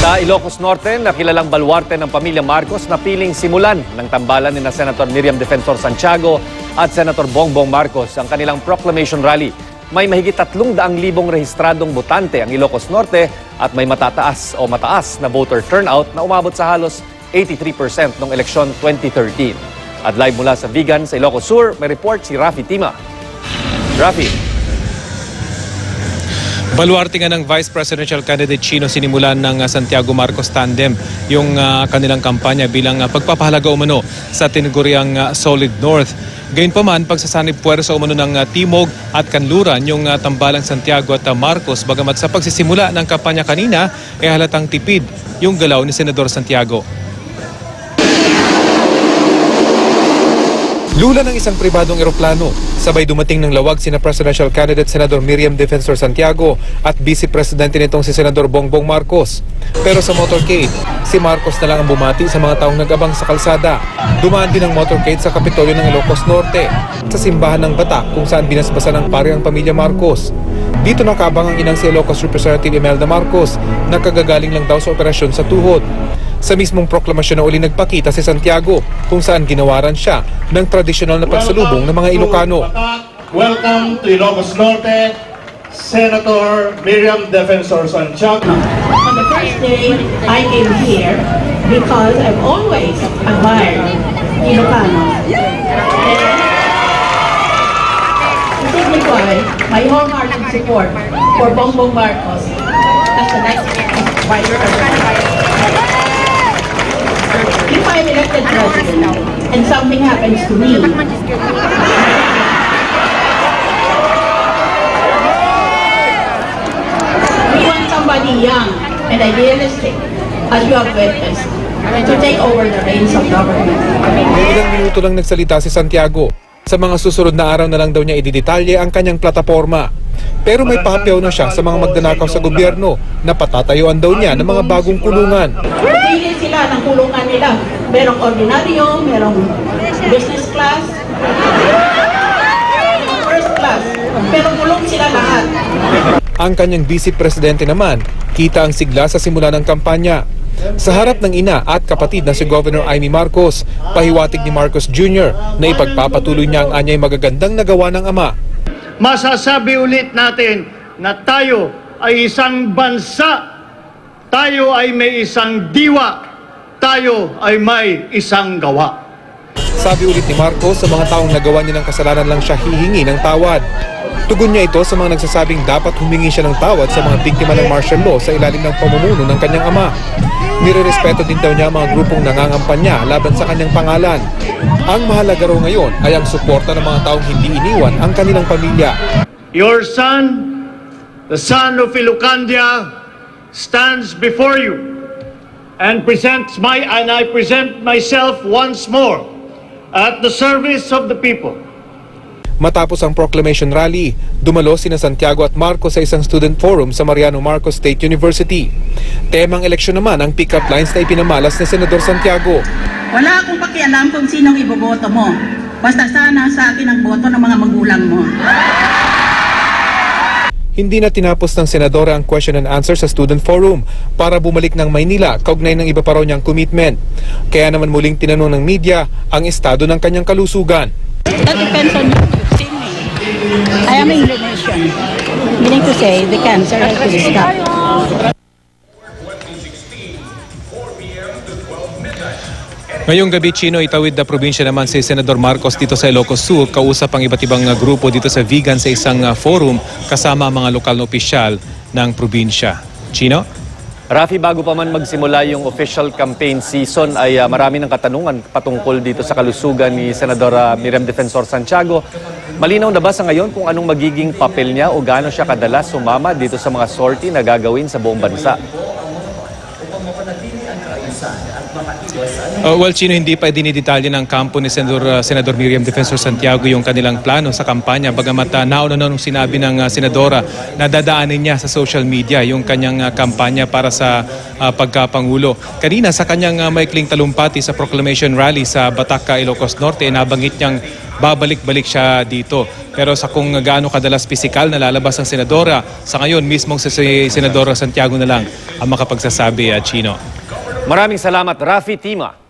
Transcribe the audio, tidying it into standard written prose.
Sa Ilocos Norte, nakilalang baluarte ng pamilya Marcos na piling simulan ng tambalan ni na Senator Miriam Defensor Santiago at Senator Bongbong Marcos ang kanilang proclamation rally. May mahigit 300,000 rehistradong botante ang Ilocos Norte at may mataas na voter turnout na umabot sa halos 83% noong eleksyon 2013. At live mula sa Vigan sa Ilocos Sur, may report si Rafi Tima. Rafi. Baluarte nga ng Vice Presidential Candidate Chino sinimulan ng Santiago Marcos Tandem yung kanilang kampanya bilang pagpapahalaga umano sa tinaguriang Solid North. Gayunpaman, pagsasanib puwersa umano ng Timog at Kanluran yung tambalang Santiago at Marcos, bagamat sa pagsisimula ng kampanya kanina ay halatang tipid yung galaw ni Senador Santiago. Lula ng isang pribadong eroplano, sabay dumating ng lawag sina Presidential Candidate Senador Miriam Defensor Santiago at Vice Presidente nitong si Senador Bongbong Marcos. Pero sa motorcade, si Marcos na lang ang bumati sa mga taong nag-abang sa kalsada. Dumaan din ang motorcade sa Kapitolyo ng Ilocos Norte, sa simbahan ng Batak kung saan binasbasan ng pari ang pamilya Marcos. Dito nakabang ang inang si Ilocos Representative Imelda Marcos na kagagaling lang daw sa operasyon sa tuhod. Sa mismong proklamasyon na uli nagpakita si Santiago kung saan ginawaran siya ng tradisyonal na pagsalubong ng mga Ilocano. Welcome to Ilocos Norte, Senator Miriam Defensor Santiago. On the first day, I came here because I've always admired Ilocanos. To signify my wholehearted support for Bongbong Marcos as the next Vice President. If I'm elected president and something happens to me, we want somebody young and idealistic, as you have witnessed, to take over the reins of government. May ilang minuto lang nagsalita si Santiago. Sa mga susunod na araw na lang daw niya ididetalye ang kanyang plataforma. Pero may pahapyaw na siya sa mga magdanakaw sa gobyerno na patatayuan daw niya ng mga bagong kulungan. Pili sila ng kulungan nila. Merong ordinaryo, merong business class, first class. Pero kulong sila lahat. Ang kanyang vice presidente naman, kita ang sigla sa simula ng kampanya. Sa harap ng ina at kapatid na si Governor Amy Marcos, pahiwatig ni Marcos Jr. na ipagpapatuloy niya ang anyay magagandang nagawa ng ama. Masasabi ulit natin na tayo ay isang bansa, tayo ay may isang diwa, tayo ay may isang gawa. Sabi ulit ni Marcos, sa mga taong nagawa niya ng kasalanan lang siya hihingi ng tawad. Tugon niya ito sa mga nagsasabing dapat humingi siya ng tawad sa mga biktima ng martial law sa ilalim ng pamumuno ng kanyang ama. Nirerespeto din daw niya ang mga grupong nangangampanya laban sa kanyang pangalan. Ang mahalaga raw ngayon ay ang suporta ng mga taong hindi iniwan ang kanilang pamilya. Your son, the son of Ilocandia, stands before you and I present myself once more at the service of the people. Matapos ang proclamation rally, dumalo sina Santiago at Marcos sa isang student forum sa Mariano Marcos State University. Temang eleksyon naman ang pick-up lines na ipinamalas ni Senador Santiago. Wala akong pakialam kung sinong iboboto mo. Basta sana sa akin ang boto ng mga magulang mo. Hindi na tinapos ng senadora ang question and answer sa student forum para bumalik ng Maynila kaugnay ng iba pa raw niyang commitment. Kaya naman muling tinanong ng media ang estado ng kanyang kalusugan. That depends on you. I am Indonesian, meaning to say the cancer has been stopped. Ngayong gabi, Chino, itawid na probinsya naman si Senador Marcos dito sa Ilocos Sur. Kausap ang iba't ibang grupo dito sa Vigan sa isang forum kasama ang mga lokal na opisyal ng probinsya. Chino? Rafi, bago pa man magsimula yung official campaign season ay marami ng katanungan patungkol dito sa kalusugan ni Senador Miriam Defensor Santiago. Malinaw na ba sa ngayon kung anong magiging papel niya o gaano siya kadalas sumama dito sa mga sortie na gagawin sa buong bansa? Well, Chino, hindi pa dinidetalye ng kampo ni Senador Miriam Defensor Santiago yung kanilang plano sa kampanya. Bagamat nauna nung sinabi ng senadora na dadaanin niya sa social media yung kanyang kampanya para sa pagkapangulo. Kanina sa kanyang maikling talumpati sa proclamation rally sa Batak, Ilocos Norte, nabanggit niyang babalik-balik siya dito. Pero sa kung gaano kadalas pisikal na lalabas ang senadora, sa ngayon mismong si Senadora Santiago na lang ang makapagsasabi, Chino. Maraming salamat, Rafi Tima.